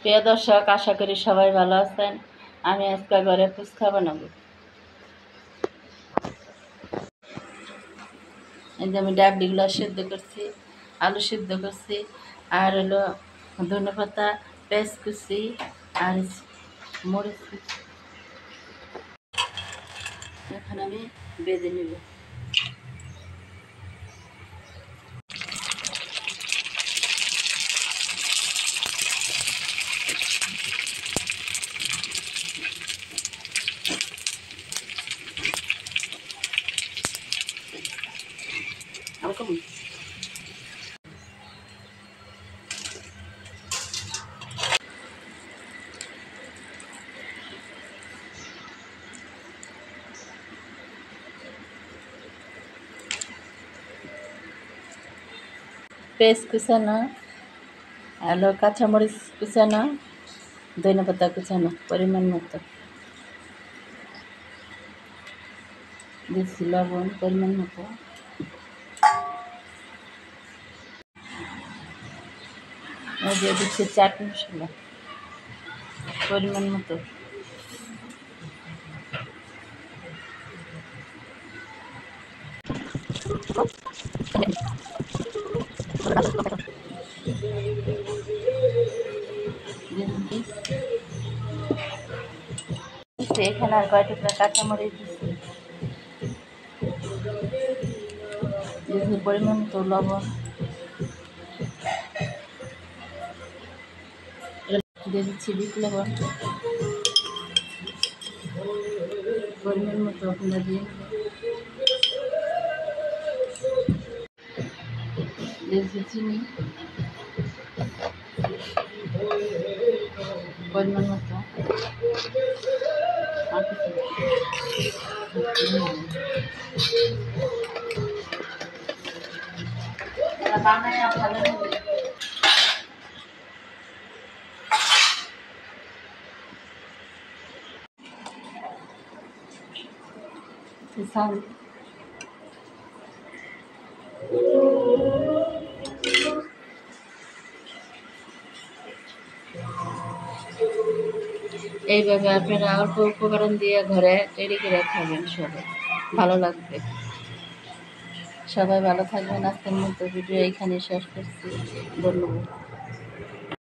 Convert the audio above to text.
প্রিয় দর্শক, আশা করি সবাই ভালো আছেন। আমি আজকে ঘরে ফুচকা বানাবো। এই যে আমি ডাবলিগুলো সিদ্ধ করছি, আলু সিদ্ধ করছি, আর হলো ধনেপাতা, পেঁয়াজ কুচি আর মরিচ কুচি। এখন আমি বেজে নেব। পেঁয়াজ কুচানো, হলো কাঁচামরিচ কুচানো, ধনেপাতা কুচানো পরিমাণ মতো দিচ্ছি, লবণ পরিমাণ মতো, দিয়ে দিচ্ছি চাট মশলা পরিমাণ মতো, এখানে আর কয় টুকরা কাঁচামরিচ দিচ্ছি, পরিমাণ মতো লবণ দিয়ে দিচ্ছি, বিট লবণ পরিমাণ মতো আপনারা দিয়ে দিচ্ছি, চিনি পরিমাণ মতো, এইভাবে আপনারা অল্প উপকরণ দিয়ে ঘরে তৈরি করে খাবেন, সবাই ভালো লাগবে। সবাই ভালো থাকবেন। আজকের মতো ভিডিও এইখানে শেষ করছি। ধন্যবাদ।